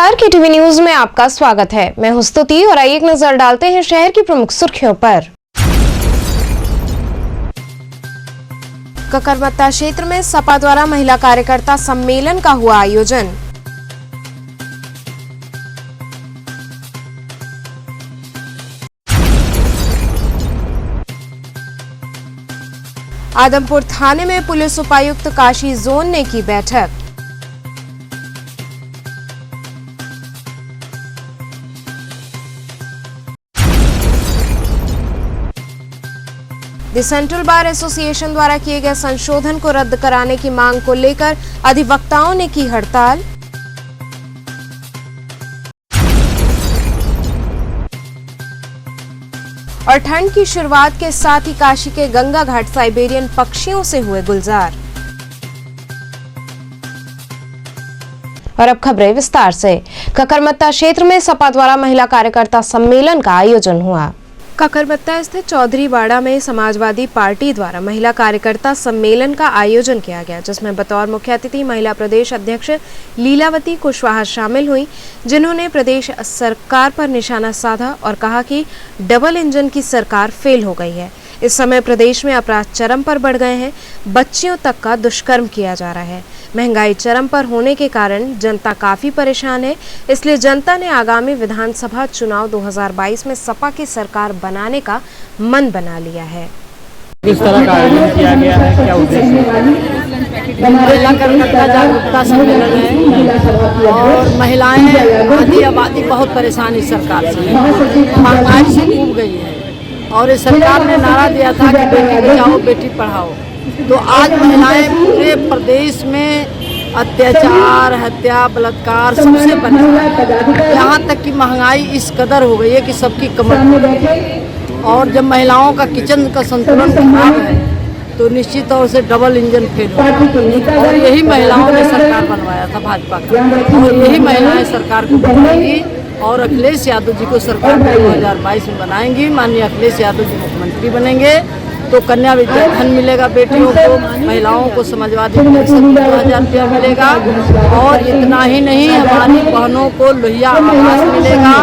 नमस्कार, KTV news में आपका स्वागत है। मैं हूं स्तुति और आइए एक नजर डालते हैं शहर की प्रमुख सुर्खियों पर। ककरबत्ता क्षेत्र में सपा द्वारा महिला कार्यकर्ता सम्मेलन का हुआ आयोजन। आदमपुर थाने में पुलिस उपायुक्त काशी जोन ने की बैठक। द सेंट्रल बार एसोसिएशन द्वारा किए गए संशोधन को रद्द कराने की मांग को लेकर अधिवक्ताओं ने की हड़ताल। और ठंड की शुरुआत के साथ ही काशी के गंगा घाट साइबेरियन पक्षियों से हुए गुलजार। और अब खबरें विस्तार से। ककरबत्ता क्षेत्र में सपा द्वारा महिला कार्यकर्ता सम्मेलन का आयोजन हुआ। ककरबत्ता स्थित चौधरी बाड़ा में समाजवादी पार्टी द्वारा महिला कार्यकर्ता सम्मेलन का आयोजन किया गया, जिसमें बतौर मुख्य अतिथि महिला प्रदेश अध्यक्ष लीलावती कुशवाहा शामिल हुई, जिन्होंने प्रदेश सरकार पर निशाना साधा और कहा कि डबल इंजन की सरकार फेल हो गई है। इस समय प्रदेश में अपराध चरम पर बढ़ गए हैं, बच्चियों तक का दुष्कर्म किया जा रहा है। महंगाई चरम पर होने के कारण जनता काफी परेशान है, इसलिए जनता ने आगामी विधानसभा चुनाव 2022 में सपा की सरकार बनाने का मन बना लिया है। किस तरह का आयोजन किया गया है, क्या उद्देश्य है? महिला कार्यकर्ता जागरूकता सम्मेलन है और महिलाएं आधी आबादी बहुत परेशान इस सरकार से, महंगाई से डूब गई है और इस सरकार ने नारा दिया था कि बेटी बचाओ बेटी पढ़ाओ। तो आज महिलाएं पूरे प्रदेश में अत्याचार, हत्या, बलात्कार सबसे परेशान, यहाँ तक कि महंगाई इस कदर हो गई है कि सबकी कमर टूट गई। और जब महिलाओं का किचन का संतुलन खराब है तो निश्चित तौर से डबल इंजन फेल हो। और यही महिलाओं ने सरकार बनवाया था भाजपा का, और यही महिलाएं सरकार को बनाएंगी और अखिलेश यादव जी को सरकार 2022 में बनाएंगी। माननीय अखिलेश यादव जी मुख्यमंत्री बनेंगे तो कन्या विद्याधन मिलेगा बेटियों को, महिलाओं को समाजवादी पेंशन 2000 रुपया मिलेगा। और इतना ही नहीं, हमारी बहनों को लोहिया आवास मिलेगा,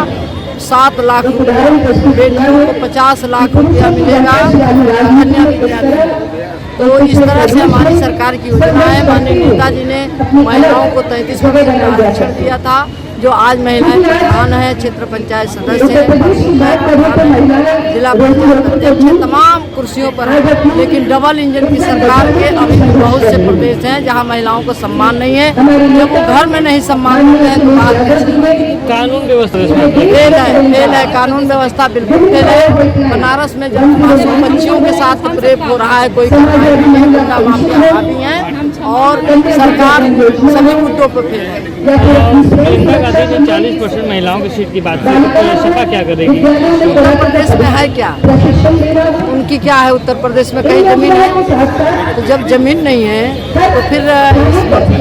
7 लाख रुपया, बेटियों को 50 लाख रुपया मिलेगा कन्या विद्याधन। तो इस तरह से हमारी सरकार की योजना है। माननीय नेताजी ने महिलाओं को 33% आरक्षण दिया था, जो आज महिलाएं प्रधान है, क्षेत्र पंचायत सदस्य है, जिला पंचायत अध्यक्ष है, तमाम कुर्सियों पर है। लेकिन डबल इंजन की सरकार के अभी भी बहुत से प्रदेश हैं जहां महिलाओं को सम्मान नहीं है। जब वो घर में नहीं सम्मान मिलते हैं तो बात कानून व्यवस्था फेल है, कानून व्यवस्था बिल्कुल फेल है। बनारस में जब मासूम बच्चियों के साथ रेप हो रहा है, कोई गुंडा माफिया हावी है और सरकार सभी मुद्दों पर फेल है। 40% महिलाओं की सीट की बात की तो सपा क्या करेगी? उत्तर प्रदेश में है क्या? उनकी क्या है? उत्तर प्रदेश में कहीं जमीन है? तो जब जमीन नहीं है तो फिर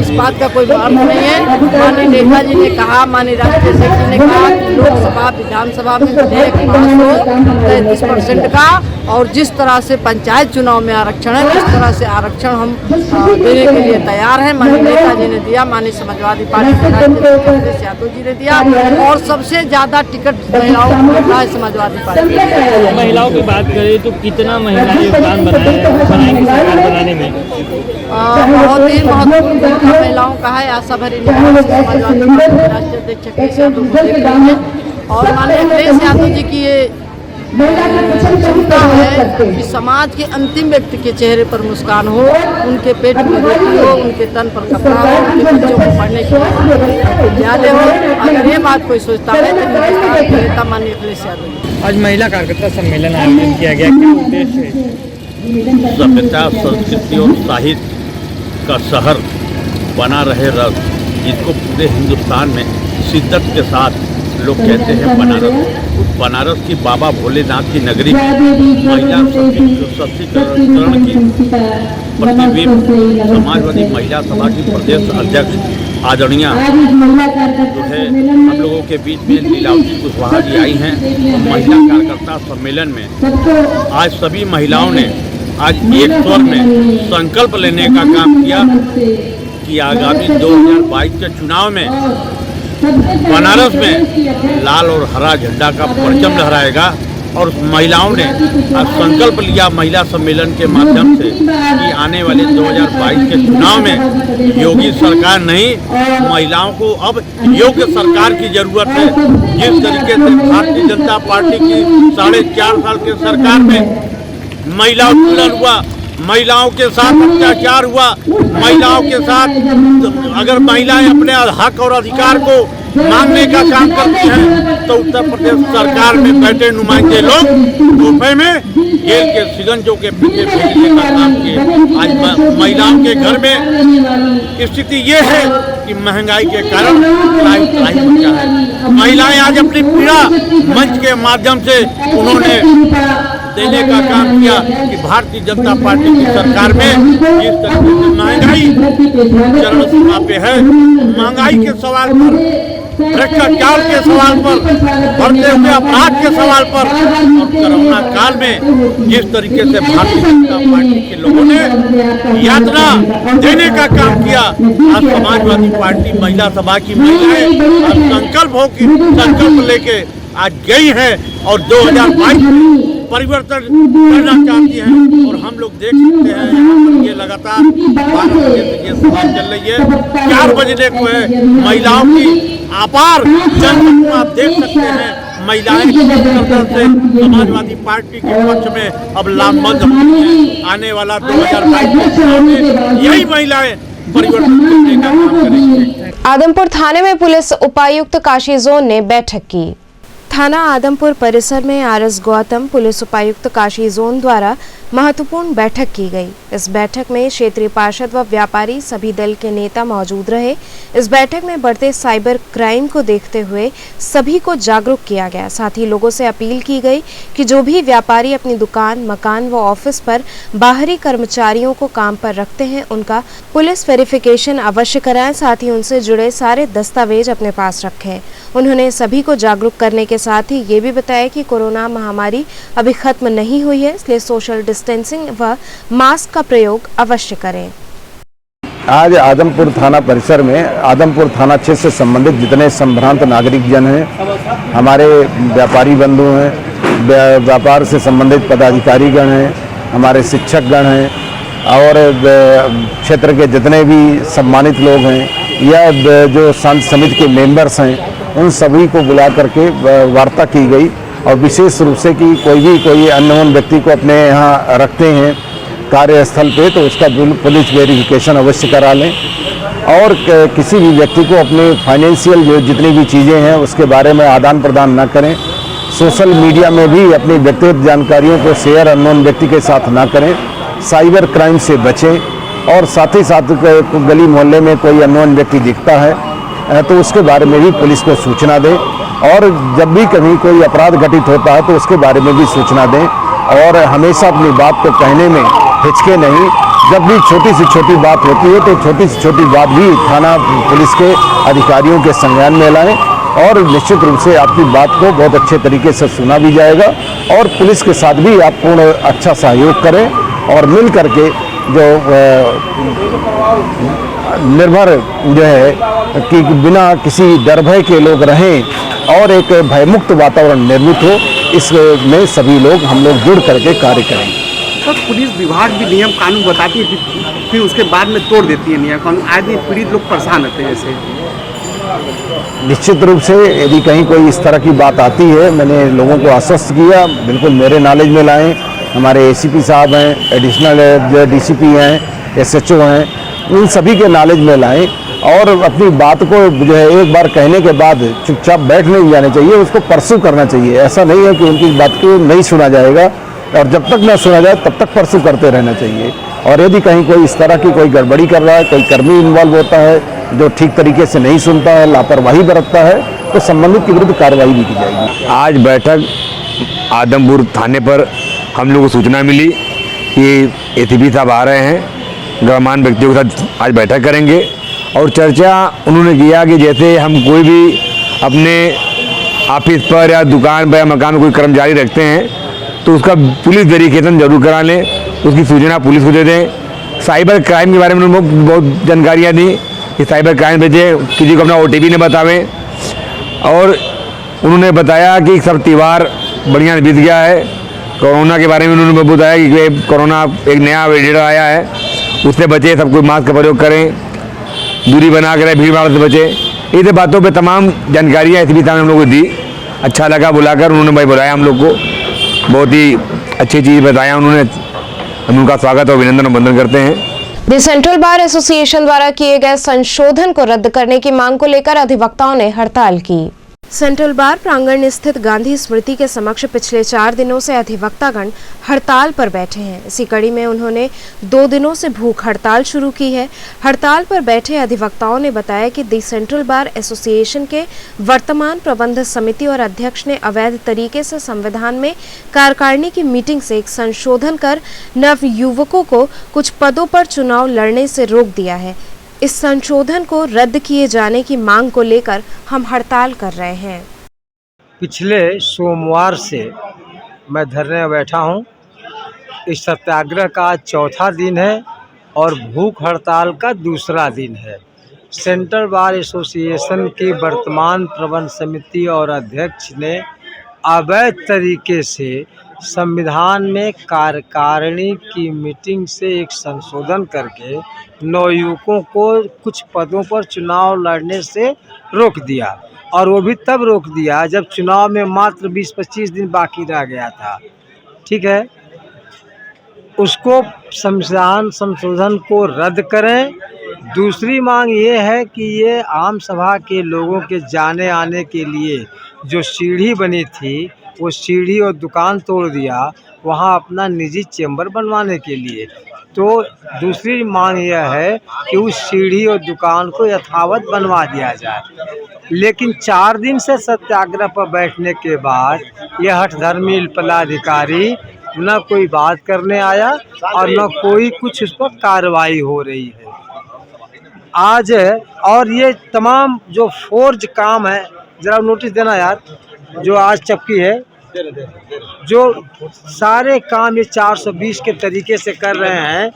इस बात का कोई अर्थ नहीं है। माननीय नेताजी ने कहा, माननीय राष्ट्रीय अध्यक्ष जी ने कहा कि लोकसभा विधानसभा में विधेयक पास हो 33% का, और जिस तरह से पंचायत चुनाव में आरक्षण है उस तरह से आरक्षण हम देने के लिए तैयार हैं। माननीय नेताजी ने दिया, माननीय समाजवादी पार्टी अखिलेश यादव जी ने दिया, और सबसे ज्यादा टिकट महिलाओं को मिला है समाजवादी पार्टी। महिलाओं की बात करें तो कितना महिलाएं योगदान बनाएंगी सरकार बनाने में? बहुत ही महत्वपूर्ण भूमिका महिलाओं का है। आशा भरी समाजवादी पार्टी के राष्ट्रीय अध्यक्ष अखिलेश यादव को देख रही है, और माननीय अखिलेश यादव जी की ये क्षमता है कि समाज के अंतिम व्यक्ति के चेहरे पर मुस्कान हो, उनके पेट में रोटी हो, उनके तन पर कपड़ा हो, उनके बच्चों को पढ़ने की यादें हो। अगर ये बात कोई सोचता है तो हिंदुस्तान के नेता माननीय अखिलेश यादव। आज महिला कार्यकर्ता सम्मेलन आयोजन किया गया, क्या उद्देश्य है? सभ्यता, संस्कृति और साहित्य का शहर बना रहे रस, जिसको पूरे हिंदुस्तान में शिद्दत के साथ लोग कहते हैं बनारस। बनारस की बाबा भोलेनाथ की नगरी में महिला सशक्तिकरण की प्रतिबिंब समाजवादी महिला सभा की प्रदेश अध्यक्ष आदरणीय जो है हम लोगों के बीच में लीलावती कुशवाहा जी आई हैं। महिला कार्यकर्ता सम्मेलन में आज सभी महिलाओं ने आज एक स्वर में संकल्प लेने का काम किया कि आगामी 2022 के चुनाव में बनारस में लाल और हरा झंडा का परचम लहराएगा। और महिलाओं ने आज संकल्प लिया महिला सम्मेलन के माध्यम से कि आने वाले 2022 के चुनाव में योगी सरकार नहीं, महिलाओं को अब योग्य सरकार की जरूरत है। जिस तरीके से भारतीय जनता पार्टी की 4.5 साल के सरकार में महिला उत्पीड़न हुआ, महिलाओं के साथ अत्याचार हुआ, महिलाओं के साथ अगर महिलाएं अपने हक और अधिकार को मांगने का काम करती हैं तो उत्तर प्रदेश सरकार में बैठे नुमाइंदे लोग गुफे में जेल के सिगंजों के पीछे भेजने का काम किए। आज महिलाओं के घर में स्थिति ये है कि महंगाई के कारण त्राही बचा है। महिलाएं आज अपनी पीड़ा मंच के माध्यम से उन्होंने देने का काम किया कि भारतीय जनता पार्टी की सरकार में जिस तरीके से महंगाई चरम सीमा पे है, महंगाई के सवाल पर, भ्रष्टाचार के सवाल पर, बढ़ते हुए अपराध के सवाल पर और कोरोना काल में जिस तरीके से भारतीय जनता पार्टी के लोगों ने यातना देने का काम किया, आज समाजवादी पार्टी महिला सभा की महिलाएं संकल्प लेके आज गई है और 2022 में परिवर्तन करना चाहती हैं। और हम लोग देख सकते हैं यहाँ पर ये लगातार 12 बजे से ये सभा चल रही है, 4 बजने को है। महिलाओं की अपार जनसमूह आप देख सकते हैं। महिलाएं से समाजवादी पार्टी के पक्ष में अब लामबंद होती हैं। आने वाला 2022 में यही महिलाएं परिवर्तन करने का काम करेंगी। आदमपुर थाने में पुलिस उपायुक्त काशी जोन ने बैठक की। थाना आदमपुर परिसर में आरएस गौतम पुलिस उपायुक्त काशी जोन द्वारा महत्वपूर्ण बैठक की गई। इस बैठक में क्षेत्रीय पार्षद व व्यापारी सभी दल के नेता मौजूद रहे। इस बैठक में बढ़ते साइबर क्राइम को देखते हुए सभी को जागरूक किया गया। साथ ही लोगों से अपील की गई कि जो भी व्यापारी अपनी दुकान, मकान व ऑफिस पर बाहरी कर्मचारियों को काम पर रखते हैं उनका पुलिस वेरिफिकेशन अवश्य कराएं। साथ ही उनसे जुड़े सारे दस्तावेज अपने पास रखें। उन्होंने सभी को जागरूक करने के साथ ही ये भी बताया कि कोरोना महामारी अभी खत्म नहीं हुई है, इसलिए सोशल डिस्टेंसिंग व मास्क का प्रयोग अवश्य करें। आज आदमपुर थाना परिसर में आदमपुर थाना क्षेत्र से संबंधित जितने संभ्रांत नागरिक जन हैं, हमारे व्यापारी बंधु हैं, व्यापार से संबंधित पदाधिकारी गण हैं, हमारे शिक्षक गण हैं और क्षेत्र के जितने भी सम्मानित लोग हैं या जो संत समिति के मेंबर्स हैं, उन सभी को बुला करके वार्ता की गई। और विशेष रूप से कि कोई अननोन व्यक्ति को अपने यहाँ रखते हैं कार्यस्थल पे तो उसका पुलिस वेरिफिकेशन अवश्य करा लें। और किसी भी व्यक्ति को अपने फाइनेंशियल जो जितनी भी चीज़ें हैं उसके बारे में आदान प्रदान न करें। सोशल मीडिया में भी अपनी व्यक्तिगत जानकारियों को शेयर अननोन व्यक्ति के साथ ना करें। साइबर क्राइम से बचें और साथ ही साथ गली मोहल्ले में कोई अननोन व्यक्ति दिखता है तो उसके बारे में भी पुलिस को सूचना दें। और जब भी कहीं कोई अपराध घटित होता है तो उसके बारे में भी सूचना दें। और हमेशा अपनी बात को कहने में हिचके नहीं। जब भी छोटी से छोटी बात होती है तो छोटी से छोटी बात भी थाना पुलिस के अधिकारियों के संज्ञान में लाएं और निश्चित रूप से आपकी बात को बहुत अच्छे तरीके से सुना भी जाएगा। और पुलिस के साथ भी आप पूर्ण अच्छा सहयोग करें और मिल करके जो निर्भर जो है कि बिना किसी डर भय के लोग रहें और एक भयमुक्त वातावरण निर्मित हो, इसमें सभी लोग हम लोग जुड़ करके कार्य करेंगे। तो पुलिस विभाग भी नियम कानून बताती है फिर उसके बाद में तोड़ देती है नियम कानून। आदमी पीड़ित लोग परेशान होते हैं। जैसे निश्चित रूप से यदि कहीं कोई इस तरह की बात आती है, मैंने लोगों को आश्वस्त किया बिल्कुल मेरे नॉलेज में लाएं। हमारे एसीपी साहब हैं, एडिशनल जो डीसीपी हैं, एसएचओ हैं, उन सभी के नॉलेज में लाएं और अपनी बात को जो है एक बार कहने के बाद चुपचाप बैठ नहीं जाना चाहिए, उसको परसू करना चाहिए। ऐसा नहीं है कि उनकी बात को नहीं सुना जाएगा और जब तक न सुना जाए तब तक परसू करते रहना चाहिए। और यदि कहीं कोई इस तरह की कोई गड़बड़ी कर रहा है, कोई कर्मी इन्वॉल्व होता है जो ठीक तरीके से नहीं सुनता है, लापरवाही बरतता है, तो संबंधित के विरुद्ध कार्रवाई भी की जाएगी। आज बैठक आदमपुर थाने पर हम लोग को सूचना मिली कि एसीपी साहब आ रहे हैं, गणमान्य व्यक्तियों के साथ आज बैठक करेंगे। और चर्चा उन्होंने किया कि जैसे हम कोई भी अपने ऑफिस पर या दुकान पर या मकान में कोई कर्मचारी रखते हैं तो उसका पुलिस वेरिफिकेशन जरूर करा लें, उसकी सूचना पुलिस को दे दें। साइबर क्राइम के बारे में उन्होंने बहुत जानकारियाँ दी कि साइबर क्राइम भेजें, किसी को अपना OTP न बतावें, और उन्होंने बताया कि सब त्यौहार बढ़िया बीत गया है। कोरोना के बारे में उन्होंने बताया कि कोरोना एक नया वेरिएंट आया है, उससे बचे, सब कोई मास्क का प्रयोग करें, दूरी बना कर भीड़ भाड़ से बचे। ये बातों पे तमाम जानकारियाँ इसी भी हम लोग को दी। अच्छा लगा बुलाकर, उन्होंने भाई बुलाया हम लोग को, बहुत ही अच्छी चीज़ बताया उन्होंने। हम उनका स्वागत और अभिनंदन और वंदन करते हैं। द सेंट्रल बार एसोसिएशन द्वारा किए गए संशोधन को रद्द करने की मांग को लेकर अधिवक्ताओं ने हड़ताल की। सेंट्रल बार प्रांगण स्थित गांधी स्मृति के समक्ष पिछले 4 दिनों से अधिवक्तागण हड़ताल पर बैठे हैं। इसी कड़ी में उन्होंने 2 दिनों से भूख हड़ताल शुरू की है। हड़ताल पर बैठे अधिवक्ताओं ने बताया कि द सेंट्रल बार एसोसिएशन के वर्तमान प्रबंध समिति और अध्यक्ष ने अवैध तरीके से संविधान में कार्यकारिणी की मीटिंग से एक संशोधन कर नव युवकों को कुछ पदों पर चुनाव लड़ने से रोक दिया है। इस संशोधन को रद्द किए जाने की मांग को लेकर हम हड़ताल कर रहे हैं। पिछले सोमवार से मैं धरने में बैठा हूं। इस सत्याग्रह का आज चौथा दिन है और भूख हड़ताल का दूसरा दिन है। सेंट्रल बार एसोसिएशन की वर्तमान प्रबंध समिति और अध्यक्ष ने अवैध तरीके से संविधान में कार्यकारिणी की मीटिंग से एक संशोधन करके नवयुवकों को कुछ पदों पर चुनाव लड़ने से रोक दिया, और वो भी तब रोक दिया जब चुनाव में मात्र 20-25 दिन बाकी रह गया था। ठीक है, उसको संविधान संशोधन को रद्द करें। दूसरी मांग ये है कि ये आम सभा के लोगों के जाने आने के लिए जो सीढ़ी बनी थी, वो सीढ़ी और दुकान तोड़ दिया वहाँ अपना निजी चैम्बर बनवाने के लिए। तो दूसरी मांग यह है कि उस सीढ़ी और दुकान को यथावत बनवा दिया जाए। लेकिन 4 दिन से सत्याग्रह पर बैठने के बाद यह हठधर्मी पदाधिकारी न कोई बात करने आया और न कोई कुछ उस पर कार्रवाई हो रही है आज। और ये तमाम जो फोर्ज काम है, ज़रा नोटिस देना यार, जो आज चपकी है, जो सारे काम ये 420 के तरीके से कर रहे हैं।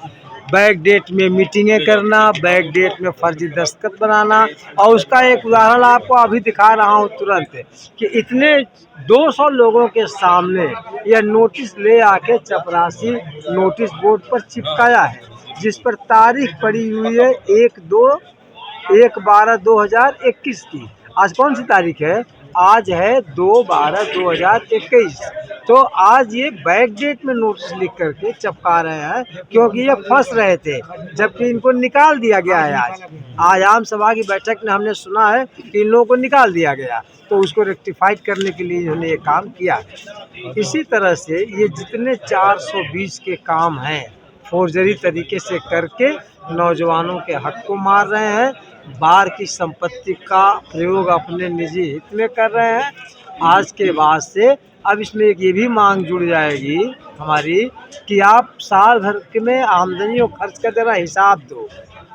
बैक डेट में मीटिंगें करना, बैक डेट में फर्जी दस्तखत बनाना, और उसका एक उदाहरण आपको अभी दिखा रहा हूँ तुरंत कि इतने 200 लोगों के सामने यह नोटिस ले आके चपरासी नोटिस बोर्ड पर चिपकाया है, जिस पर तारीख पड़ी हुई है 1/12/2021 की। आज कौन सी तारीख है? आज है 2/12/2021। तो आज ये बैक डेट में नोटिस लिख करके चिपका रहे हैं, क्योंकि ये फंस रहे थे, जबकि इनको निकाल दिया गया है। आज आम सभा की बैठक में हमने सुना है कि इन लोगों को निकाल दिया गया, तो उसको रेक्टिफाइड करने के लिए इन्होंने ये काम किया। इसी तरह से ये जितने 420 के काम हैं, फोर्जरी तरीके से करके नौजवानों के हक को मार रहे हैं, बार की संपत्ति का प्रयोग अपने निजी हित में कर रहे हैं। आज के बाद से अब इसमें एक ये भी मांग जुड़ जाएगी हमारी कि आप साल भर में आमदनी और खर्च का जरा हिसाब दो,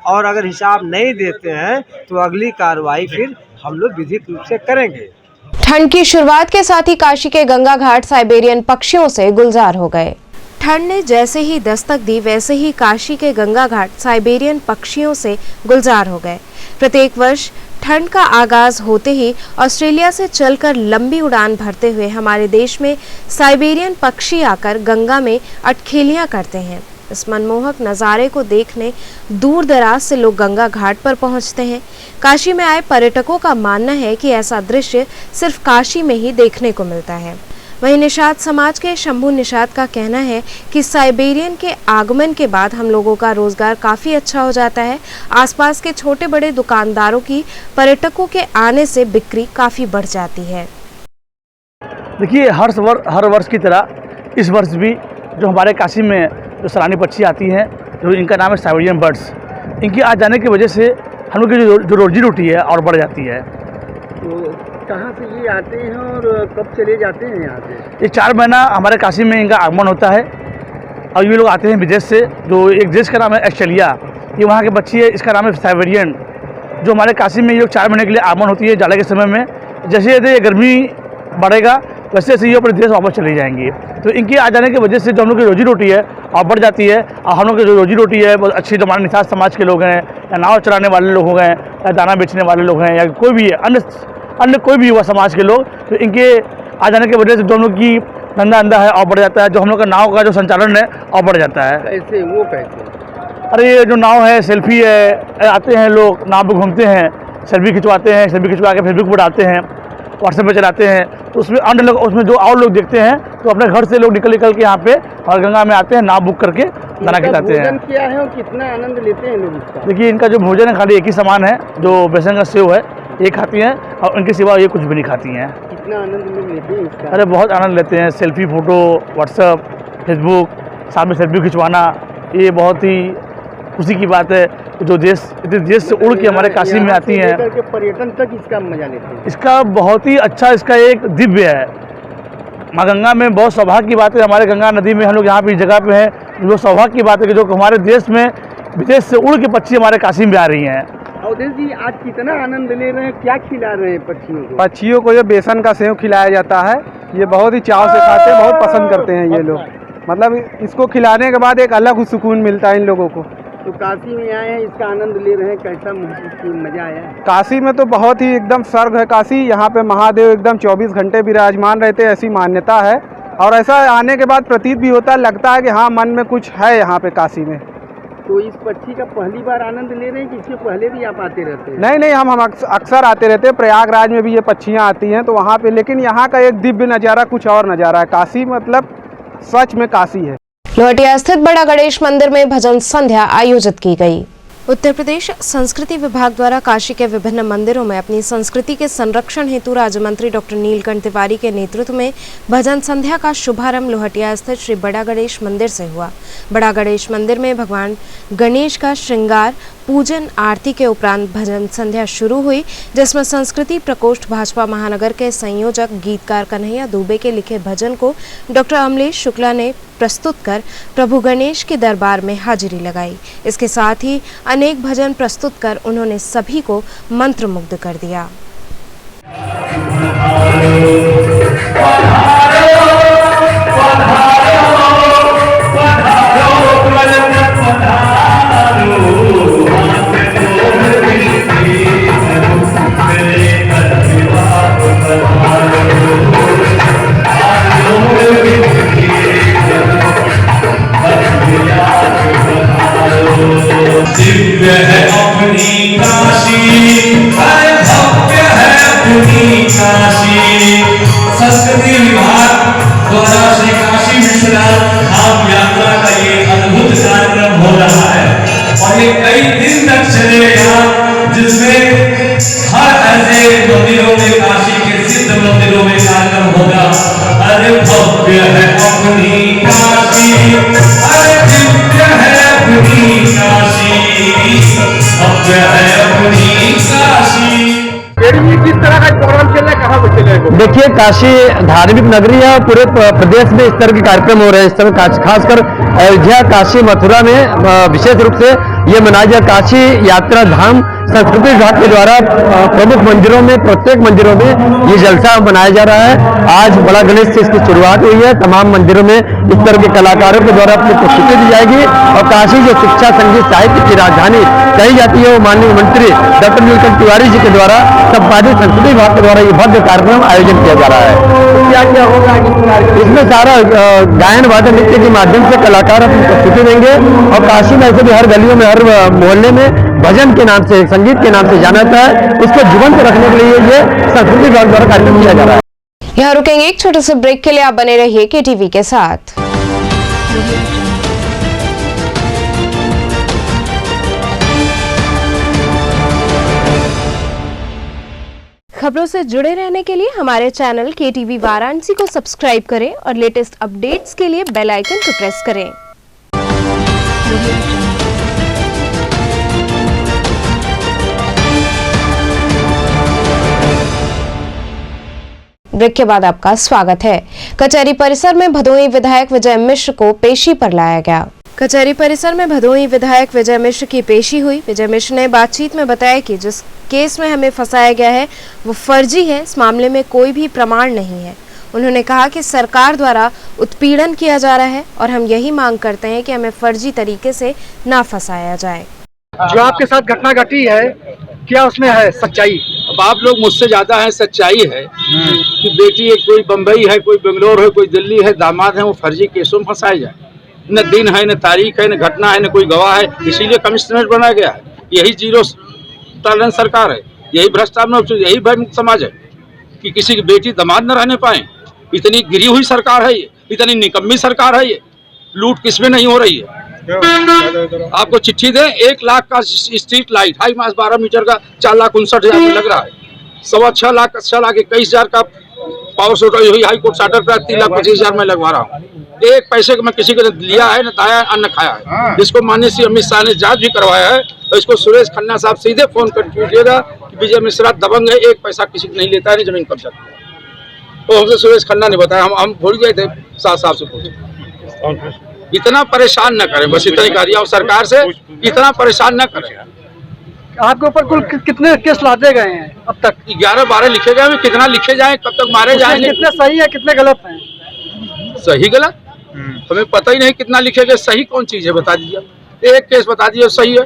और अगर हिसाब नहीं देते हैं तो अगली कार्रवाई फिर हम लोग विधिक रूप से करेंगे। ठंड की शुरुआत के साथ ही काशी के गंगा घाट साइबेरियन पक्षियों से गुलजार हो गए। ठंड ने जैसे ही दस्तक दी, वैसे ही काशी के गंगा घाट साइबेरियन पक्षियों से गुलजार हो गए। प्रत्येक वर्ष ठंड का आगाज होते ही ऑस्ट्रेलिया से चलकर लंबी उड़ान भरते हुए हमारे देश में साइबेरियन पक्षी आकर गंगा में अटखेलियां करते हैं। इस मनमोहक नज़ारे को देखने दूर दराज से लोग गंगा घाट पर पहुंचते हैं। काशी में आए पर्यटकों का मानना है कि ऐसा दृश्य सिर्फ काशी में ही देखने को मिलता है। वहीं निषाद समाज के शंभू निषाद का कहना है कि साइबेरियन के आगमन के बाद हम लोगों का रोजगार काफ़ी अच्छा हो जाता है। आसपास के छोटे बड़े दुकानदारों की पर्यटकों के आने से बिक्री काफ़ी बढ़ जाती है। देखिए, हर वर्ष की तरह इस वर्ष भी जो हमारे काशी में जो सैलानी पक्षी आती हैं, जो इनका नाम है साइबेरियन बर्ड्स, इनके आ जाने की वजह से हम लोग की जो रोजी रोटी है और बढ़ जाती है। तो कहाँ से ये आते हैं और कब चले जाते हैं यहाँ से? ये 4 महीना हमारे काशी में इनका आगमन होता है, और ये लोग आते हैं विदेश से। जो एक देश का नाम है ऑस्ट्रेलिया, ये वहाँ के पक्षी है, इसका नाम है साइबेरियन, जो हमारे काशी में ये लोग 4 महीने के लिए आगमन होती है जाड़े के समय में। जैसे जैसे गर्मी बढ़ेगा वैसे वैसे ये अपने देश वापस चले जाएंगे। तो इनके आ जाने की वजह से जो हम लोग की रोजी रोटी है और बढ़ जाती है, और हम लोग की जो रोजी रोटी है बहुत अच्छी, जो हमारे निषाद समाज के लोग हैं, या नाव चलाने वाले लोग हो गए, या दाना बेचने वाले लोग हैं, या कोई भी अन्य अन्य कोई भी युवा समाज के लोग, तो इनके आ जाने की वजह से दोनों की धंधा अंधा है और बढ़ जाता है। जो हम लोग का नाव का जो संचालन है और बढ़ जाता है। कैसे वो कैसे? अरे ये जो नाव है, सेल्फी है, आते हैं लोग नाव पे घूमते हैं, सेल्फी खिंचवाते हैं, सेल्फी खिंचवा के फेसबुक पर डालते हैं, व्हाट्सएप पे चलाते हैं, तो उसमें अन्य लोग, उसमें जो और लोग देखते हैं तो अपने घर से लोग निकल के यहाँ पे और गंगा में आते हैं, नाव बुक करके दाना खिलाते हैं। क्या है और कितना आनंद लेते हैं लोग इसका? देखिए, इनका जो भोजन है खाली एक ही सामान है, जो बेसन का सेव है, ये खाती हैं और इनके सिवा ये कुछ भी नहीं खाती हैं। कितना आनंद लेते हैं इसका? अरे बहुत आनंद लेते हैं। सेल्फी, फोटो, व्हाट्सएप, फेसबुक, साथ में सेल्फी खिंचवाना, ये बहुत ही खुशी की बात है। जो देश से उड़ के हमारे काशी में आती हैं, पर्यटन तक इसका मजा लेते हैं। इसका बहुत ही अच्छा, इसका एक दिव्य है। माँ गंगा में बहुत सौभाग्य की बात है, हमारे गंगा नदी में हम लोग यहाँ पे इस जगह पे हैं, वो सौभाग्य की बात है कि जो हमारे देश में विदेश से उड़ के पक्षी हमारे काशी में आ रही हैं। अवधेश जी, आज कितना आनंद ले रहे हैं, क्या खिला रहे हैं पक्षियों को? पक्षियों को ये बेसन का सेव खिलाया जाता है। ये बहुत ही चाव से खाते हैं, बहुत पसंद करते हैं ये लोग। मतलब इसको खिलाने के बाद एक अलग सुकून मिलता है इन लोगों को। तो काशी में आए हैं, इसका आनंद ले रहे हैं, कैसा मजा आया? काशी में तो बहुत ही एकदम स्वर्ग है काशी। यहाँ पे महादेव एकदम 24 घंटे विराजमान रहते हैं, ऐसी मान्यता है। और ऐसा आने के बाद प्रतीत भी होता है, लगता है कि हाँ, मन में कुछ है यहाँ पे काशी में। तो इस पक्षी का पहली बार आनंद ले रहे हैं कि इससे पहले भी आप आते रहते हैं? नहीं, हम अक्सर आते रहते हैं। प्रयागराज में भी ये पक्षियाँ आती हैं तो वहाँ पे, लेकिन यहाँ का एक दिव्य नज़ारा कुछ और नज़ारा है। काशी मतलब सच में काशी है। लोहटिया स्थित बड़ा गणेश मंदिर में भजन संध्या आयोजित की गई। उत्तर प्रदेश संस्कृति विभाग द्वारा काशी के विभिन्न मंदिरों में अपनी संस्कृति के संरक्षण हेतु राज्य मंत्री डॉक्टर नीलकंठ तिवारी के नेतृत्व में भजन संध्या का शुभारंभ लोहटिया स्थित श्री बड़ा गणेश मंदिर से हुआ। बड़ा गणेश मंदिर में भगवान गणेश का श्रृंगार, पूजन, आरती के उपरांत भजन संध्या शुरू हुई, जिसमें संस्कृति प्रकोष्ठ भाजपा महानगर के संयोजक गीतकार कन्हैया दुबे के लिखे भजन को डॉक्टर अमलेश शुक्ला ने प्रस्तुत कर प्रभु गणेश के दरबार में हाजिरी लगाई। इसके साथ ही अनेक भजन प्रस्तुत कर उन्होंने सभी को मंत्रमुग्ध कर दिया। दिव्य है अपनी काशी, भव्य है अपनी काशी। संस्कृति विभाग द्वारा श्री काशी विश्वनाथ धाम यात्रा का ये अद्भुत कार्यक्रम हो रहा है और ये कई दिन तक चलेगा, जिसमें हर ऐसे मंदिरों में, काशी के सिद्ध मंदिरों में कार्यक्रम होगा। अरे भव्य है अपनी काशी, अरे दिव्य है अपनी काशी, भव्य है अपनी काशी। किस तरह का प्रोग्राम चल रहा है, कहाँ पर चल रहा है? देखिए, काशी धार्मिक नगरी है, पूरे प्रदेश में इस तरह के कार्यक्रम हो रहे हैं। इस तरह खासकर अयोध्या, काशी, मथुरा में विशेष रूप से ये मनाया जाए। काशी यात्रा धाम संस्कृति विभाग के द्वारा प्रमुख मंदिरों में, प्रत्येक मंदिरों में ये जलसा मनाया जा रहा है। आज बड़ा गणेश से इसकी शुरुआत हुई है। तमाम मंदिरों में इस तरह के कलाकारों के द्वारा अपनी प्रस्तुति दी जाएगी और काशी जो शिक्षा, संगीत, साहित्य की राजधानी कही जाती है, वो माननीय मंत्री डॉक्टर नीलकंठ तिवारी जी के द्वारा संपादित संस्कृति विभाग के द्वारा ये भव्य कार्यक्रम आयोजन किया जा रहा है। क्या क्या होगा इसमें सारा गायन वादन नृत्य के माध्यम से कलाकार अपनी प्रस्तुति देंगे और काशी में ऐसे भी हर गलियों में, हर मोहल्ले में भजन के नाम से, संगीत के नाम से जाना जाता है। उसको जीवंत रखने के लिए ये संस्कृति विभाग द्वारा कार्यक्रम किया जा रहा है। यहाँ रुकेंगे एक छोटे से ब्रेक के लिए, आप बने रहिए KTV के साथ। खबरों से जुड़े रहने के लिए हमारे चैनल KTV वाराणसी को सब्सक्राइब करें और लेटेस्ट अपडेट्स के लिए बेल आइकन को प्रेस करें। ब्रेक के बाद आपका स्वागत है। कचहरी परिसर में भदोही विधायक विजय मिश्र को पेशी पर लाया गया। कचहरी परिसर में भदोही विधायक विजय मिश्र की पेशी हुई। विजय मिश्र ने बातचीत में बताया कि जिस केस में हमें फंसाया गया है वो फर्जी है, इस मामले में कोई भी प्रमाण नहीं है। उन्होंने कहा कि सरकार द्वारा उत्पीड़न किया जा रहा है और हम यही मांग करते हैं कि हमें फर्जी तरीके से ना फंसाया जाए। जो आपके साथ घटना घटी है क्या उसमें है सच्चाई? अब आप लोग मुझसे ज्यादा है, सच्चाई है कि बेटी एक कोई बम्बई है, कोई बेंगलोर है, कोई दिल्ली है, दामाद है, वो फर्जी केसों में फंसाए जाए। न दिन है, न तारीख है, न घटना है, न कोई गवाह है, इसीलिए कमिश्नरेट बनाया गया है। यही जीरो टॉलरेंस सरकार है, यही भ्रष्टाचार, यही भयमुक्त समाज है कि किसी की बेटी दामाद न रहने पाए। इतनी गिरी हुई सरकार है ये, इतनी निकम्मी सरकार है ये। लूट किसमें नहीं हो रही है। आपको चिट्ठी दें, 1 लाख का स्ट्रीट लाइट 12 मीटर का 4,59,000 में लग रहा है। 6.25 लाख 21,000 का पावर सोट हुई हाई कोर्ट चार्टर पर 3,25,000 में लगवा रहा हूँ। एक पैसे को मैं किसी को लिया है, न दाया न खाया है। जिसको माननीय श्री अमित शाह ने जांच भी करवाया है, तो इसको सुरेश खन्ना साहब सीधे फोन कर कीजिएगा कि विजय मिश्रा दबंग है, 1 पैसा किसी को नहीं लेता है, जमीन कब्जा किया। तो हमसे सुरेश खन्ना ने बताया, हम भूल गए थे, साहब से पूछे। इतना परेशान न करें, बस इतना ही कह दिया। और सरकार से इतना परेशान न करें। आपके ऊपर कुल कितने केस लादे गए हैं अब तक? 11-12 लिखे गए, कितना लिखे जाए, कब तक मारे जाएंगे? कितने सही है, कितने गलत हैं? सही गलत हमें पता ही नहीं कितना लिखे गए। सही कौन चीज है बता दीजिए। एक केस बता दीजिए सही है,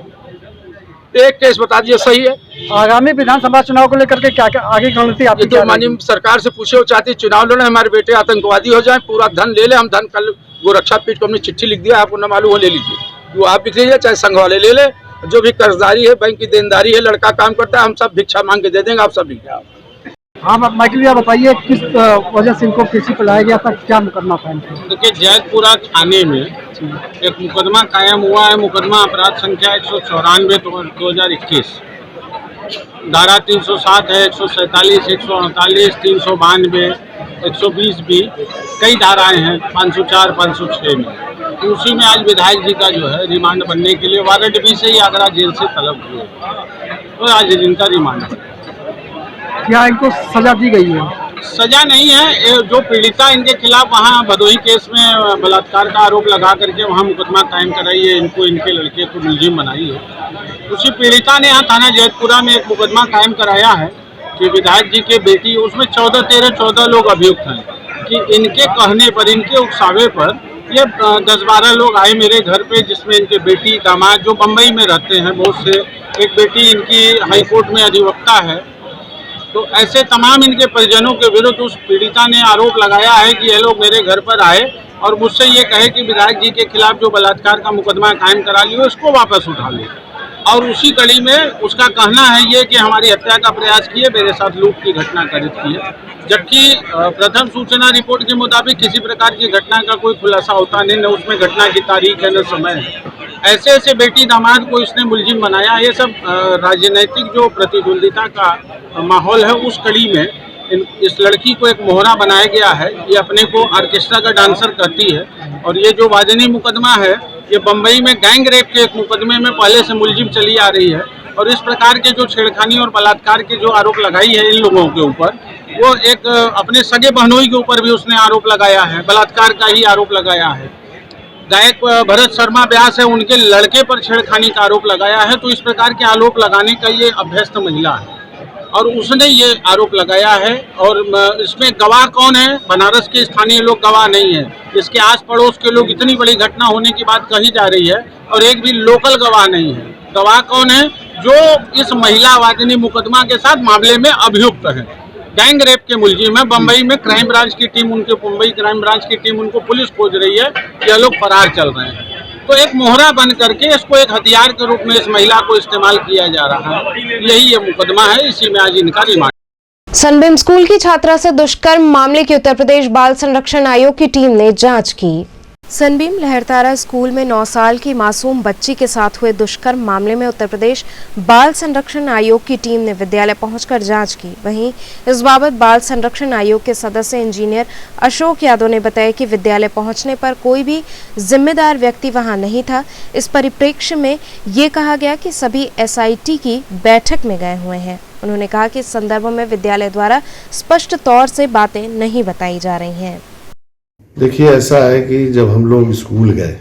एक केस बता दीजिए सही है। आगामी विधानसभा चुनाव को लेकर के क्या आगे रणनीति आपकी? जो माननीय सरकार से पूछे, वो चाहती चुनाव लड़े, हमारे बेटे आतंकवादी हो जाए, पूरा धन ले ले। हम धन कल गोरक्षा पीठ को हमने चिट्ठी लिख दिया, आपको न मालूम हो ले लीजिए, वो आप लिख लीजिए, चाहे संघ वाले ले ले। जो भी कर्जदारी है, बैंक की देनदारी है, लड़का काम करता है, हम सब भिक्षा मांग के दे देंगे, आप सब लिखिए। हाँ माइकल भैया बताइए, किस वजह से इनको पीछी पे लाया गया था, क्या मुकदमा कायम था? देखिए, जैतपुरा थाने में एक मुकदमा कायम हुआ है। मुकदमा अपराध संख्या 194/2021, धारा 307 है, 147, 148, 392, 120 भी कई धाराएं हैं, 504, 506 में। तो उसी में आज विधायक जी का जो है रिमांड बनने के लिए वारंट भी से ही आगरा जेल से तलब हुए, तो आज इनका रिमांड है। क्या इनको सजा दी गई है? सजा नहीं है, जो पीड़िता इनके खिलाफ वहाँ भदोही केस में बलात्कार का आरोप लगा करके वहाँ मुकदमा कायम कराई है, इनको इनके लड़के को मुलजिम बनाई है। उसी पीड़िता ने यहाँ थाना जैतपुरा में एक मुकदमा कायम कराया है कि विधायक जी के बेटी, उसमें 14 लोग अभियुक्त हैं कि इनके कहने पर, इनके उकसावे पर ये 10-12 लोग आए मेरे घर पे, जिसमें इनके बेटी, दामाद जो बम्बई में रहते हैं बहुत से, एक बेटी इनकी हाईकोर्ट में अधिवक्ता है। तो ऐसे तमाम इनके परिजनों के विरुद्ध उस पीड़िता ने आरोप लगाया है कि ये लोग मेरे घर पर आए और मुझसे ये कहे कि विधायक जी के खिलाफ जो बलात्कार का मुकदमा कायम करा लियो, इसको वापस उठा लो। और उसी कड़ी में उसका कहना है ये कि हमारी हत्या का प्रयास किए, मेरे साथ लूट की घटना घटित की है। जबकि प्रथम सूचना रिपोर्ट के मुताबिक किसी प्रकार की घटना का कोई खुलासा होता नहीं, न उसमें घटना की तारीख है, न समय है। ऐसे बेटी दामाद को इसने मुलजिम बनाया। ये सब राजनीतिक जो प्रतिद्वंदिता का माहौल है, उस कड़ी में इस लड़की को एक मोहरा बनाया गया है। ये अपने को ऑर्केस्ट्रा का डांसर कहती है। और ये जो वादनी मुकदमा है, ये बम्बई में गैंग रेप के एक मुकदमे में पहले से मुलजिम चली आ रही है। और इस प्रकार के जो छेड़खानी और बलात्कार के जो आरोप लगाई है इन लोगों के ऊपर, वो एक अपने सगे बहनोई के ऊपर भी उसने आरोप लगाया है, बलात्कार का ही आरोप लगाया है। गायक भरत शर्मा व्यास है, उनके लड़के पर छेड़खानी का आरोप लगाया है। तो इस प्रकार के आरोप लगाने का ये अभ्यस्त महिला है और उसने ये आरोप लगाया है। और इसमें गवाह कौन है? बनारस के स्थानीय लोग गवाह नहीं है। इसके आस पड़ोस के लोग, इतनी बड़ी घटना होने की बात कही जा रही है और एक भी लोकल गवाह नहीं है। गवाह कौन है? जो इस महिला वादिनी मुकदमा के साथ मामले में अभियुक्त है, गैंग रेप के मुलजिम है। बम्बई में क्राइम ब्रांच की टीम, उनके मुंबई क्राइम ब्रांच की टीम उनको पुलिस खोज रही है, यह लोग फरार चल रहे हैं। तो एक मोहरा बन करके इसको एक हथियार के रूप में इस महिला को इस्तेमाल किया जा रहा है। यही ये मुकदमा है, इसी में आज इनका रिमांड। सनबीम स्कूल की छात्रा से दुष्कर्म मामले की उत्तर प्रदेश बाल संरक्षण आयोग की टीम ने जांच की। सनबीम लहरतारा स्कूल में 9 साल की मासूम बच्ची के साथ हुए दुष्कर्म मामले में उत्तर प्रदेश बाल संरक्षण आयोग की टीम ने विद्यालय पहुंचकर जांच की। वहीं इस बाबत बाल संरक्षण आयोग के सदस्य इंजीनियर अशोक यादव ने बताया कि विद्यालय पहुंचने पर कोई भी जिम्मेदार व्यक्ति वहां नहीं था। इस परिप्रेक्ष्य में ये कहा गया कि सभी SIT की बैठक में गए हुए हैं। उन्होंने कहा कि इस संदर्भ में विद्यालय द्वारा स्पष्ट तौर से बातें नहीं बताई जा रही हैं। देखिए, ऐसा है कि जब हम लोग स्कूल गए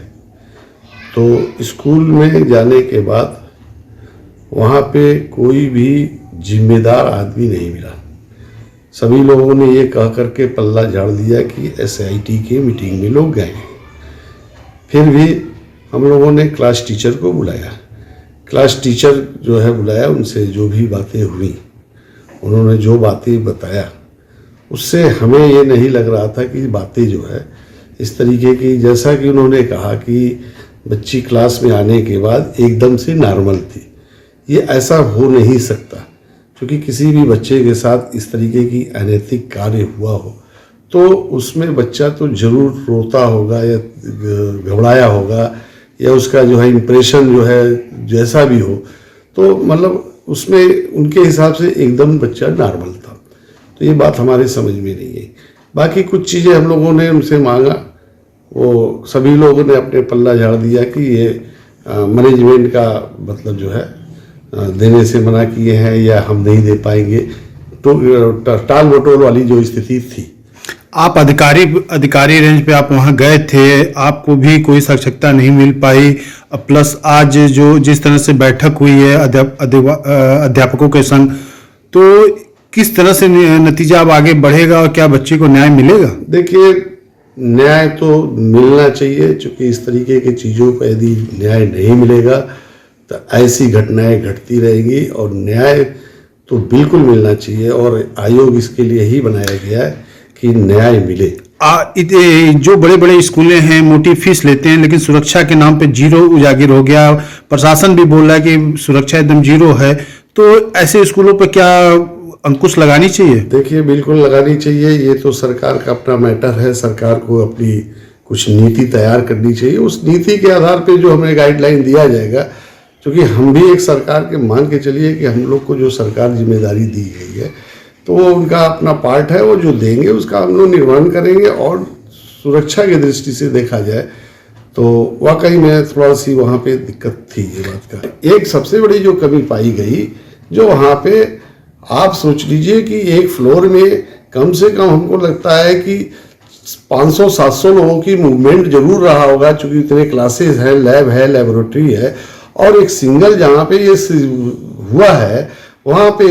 तो स्कूल में जाने के बाद वहाँ पे कोई भी जिम्मेदार आदमी नहीं मिला। सभी लोगों ने ये कह करके पल्ला झाड़ दिया कि SIT की मीटिंग में लोग गए। फिर भी हम लोगों ने क्लास टीचर को बुलाया। क्लास टीचर जो है बुलाया, उनसे जो भी बातें हुई, उन्होंने जो बातें बताया उससे हमें ये नहीं लग रहा था कि बातें जो है इस तरीके की, जैसा कि उन्होंने कहा कि बच्ची क्लास में आने के बाद एकदम से नॉर्मल थी। ये ऐसा हो नहीं सकता, क्योंकि किसी भी बच्चे के साथ इस तरीके की अनैतिक कार्य हुआ हो तो उसमें बच्चा तो जरूर रोता होगा या घबराया होगा, या उसका जो है इम्प्रेशन जो है जैसा भी हो, तो मतलब उसमें उनके हिसाब से एकदम बच्चा नॉर्मल था। तो ये बात हमारे समझ में नहीं है। बाकी कुछ चीज़ें हम लोगों ने उनसे मांगा, वो सभी लोगों ने अपने पल्ला झाड़ दिया कि ये मैनेजमेंट का मतलब जो है देने से मना किए हैं या हम नहीं दे पाएंगे, तो टाल मटोल वाली जो स्थिति थी। आप अधिकारी रेंज पे आप वहाँ गए थे, आपको भी कोई साक्षरता नहीं मिल पाई, प्लस आज जो जिस तरह से बैठक हुई है अध्यापकों के संग, तो किस तरह से नतीजा अब आगे बढ़ेगा और क्या बच्चे को न्याय मिलेगा? देखिए, न्याय तो मिलना चाहिए, क्योंकि इस तरीके की चीज़ों पर यदि न्याय नहीं मिलेगा तो ऐसी घटनाएं घटती रहेंगी, और न्याय तो बिल्कुल मिलना चाहिए और आयोग इसके लिए ही बनाया गया है कि न्याय मिले। जो बड़े बड़े स्कूलें हैं मोटी फीस लेते हैं, लेकिन सुरक्षा के नाम पे जीरो उजागर हो गया, प्रशासन भी बोल रहा है कि सुरक्षा एकदम जीरो है, तो ऐसे स्कूलों पर क्या अंकुश लगानी चाहिए? देखिए, बिल्कुल लगानी चाहिए। ये तो सरकार का अपना मैटर है, सरकार को अपनी कुछ नीति तैयार करनी चाहिए। उस नीति के आधार पे जो हमें गाइडलाइन दिया जाएगा, क्योंकि हम भी एक सरकार के मान के चलिए कि हम लोग को जो सरकार जिम्मेदारी दी गई है तो वो उनका अपना पार्ट है, वो जो देंगे उसका हम लोग निर्वहन करेंगे। और सुरक्षा की दृष्टि से देखा जाए तो वाकई में थोड़ा सी वहाँ पे दिक्कत थी ये बात का। एक सबसे बड़ी जो कमी पाई गई, जो वहाँ पे आप सोच लीजिए कि एक फ्लोर में कम से कम हमको लगता है कि 500-700 लोगों की मूवमेंट जरूर रहा होगा, क्योंकि इतने क्लासेस हैं, लैब है, लेबोरेटरी है, और एक सिंगल जहाँ पे ये हुआ है वहाँ पे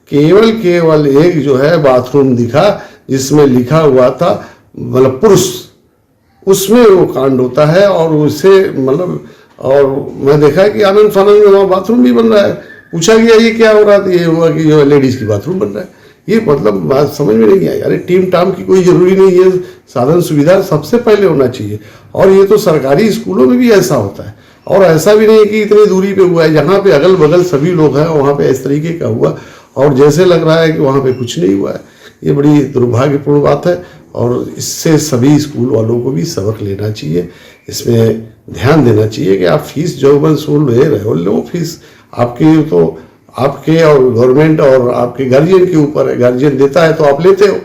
केवल एक जो है बाथरूम दिखा जिसमें लिखा हुआ था मतलब पुरुष, उसमें वो कांड होता है। और उससे मतलब, और मैं देखा कि आनंद फानंद में वहाँ बाथरूम भी बन रहा है। पूछा गया ये क्या हो रहा था, ये हुआ कि जो लेडीज की बाथरूम बन रहा है। ये मतलब बात समझ में नहीं आई। अरे टीम टाम की कोई जरूरी नहीं है, साधन सुविधा सबसे पहले होना चाहिए। और ये तो सरकारी स्कूलों में भी ऐसा होता है, और ऐसा भी नहीं कि इतनी दूरी पे हुआ है, जहाँ पे अगल बगल सभी लोग हैं वहाँ पे इस तरीके का हुआ, और जैसे लग रहा है कि वहाँ पे कुछ नहीं हुआ है। ये बड़ी दुर्भाग्यपूर्ण बात है, और इससे सभी स्कूल वालों को भी सबक लेना चाहिए, इसमें ध्यान देना चाहिए कि आप फीस जो वसूल ले रहे हो, लो फीस आपकी तो आपके और गवर्नमेंट और आपके गार्जियन के ऊपर है। गार्जियन देता है तो आप लेते हो,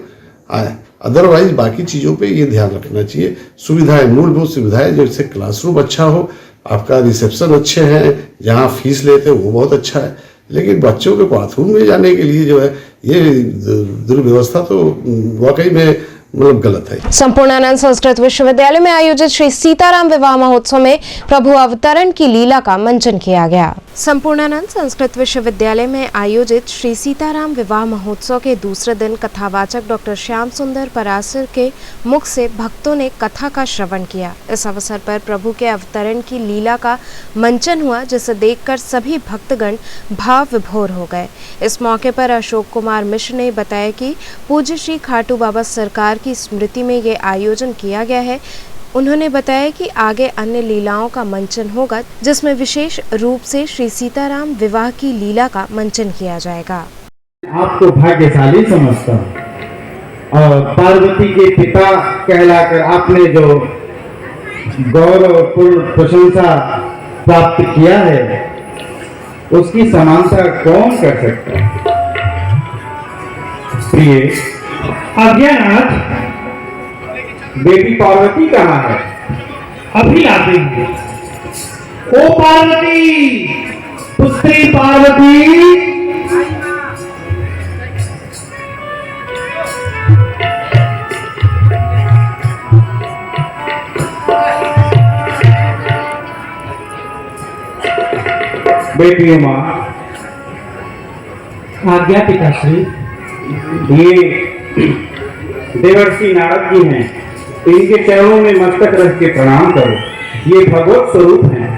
अदरवाइज बाकी चीज़ों पे ये ध्यान रखना चाहिए। सुविधाएं, मूलभूत सुविधाएं, जैसे क्लासरूम अच्छा हो, आपका रिसेप्शन अच्छे हैं, जहाँ फीस लेते हो वो बहुत अच्छा है, लेकिन बच्चों के बाथरूम में जाने के लिए जो है ये दुर्व्यवस्था तो वाकई में मतलब गलत है। संपूर्णानंद संस्कृत विश्वविद्यालय में आयोजित श्री सीताराम विवाह महोत्सव में प्रभु अवतरण की लीला का मंचन किया गया। संपूर्णानंद संस्कृत विश्वविद्यालय में आयोजित श्री सीताराम विवाह महोत्सव के दूसरे दिन कथावाचक डॉक्टर श्याम सुंदर परासर के मुख से भक्तों ने कथा का श्रवण किया। इस अवसर पर प्रभु के अवतरण की लीला का मंचन हुआ, जिसे देखकर सभी भक्तगण भाव विभोर हो गए। इस मौके पर अशोक कुमार मिश्र ने बताया कि पूज्य श्री खाटू बाबा सरकार की स्मृति में ये आयोजन किया गया है। उन्होंने बताया कि आगे अन्य लीलाओं का मंचन होगा, जिसमें विशेष रूप से श्री सीताराम विवाह की लीला का मंचन किया जाएगा। आपको भाग्यशाली समझता हूँ, और पार्वती के पिता कहलाकर आपने जो गौरवपूर्ण प्रशंसा प्राप्त किया है, उसकी समानता कौन कर सकता है। प्रिय आज्ञानाथ, बेटी पार्वती कहाँ है? अभी लाते हैं। ओ पार्वती, पुत्री पार्वती, बेटी उमा। आज्ञा पिताश्री। ये देवर्षि नारद जी हैं, इनके चरणों में मस्तक रख के प्रणाम करो। ये भगवत स्वरूप हैं।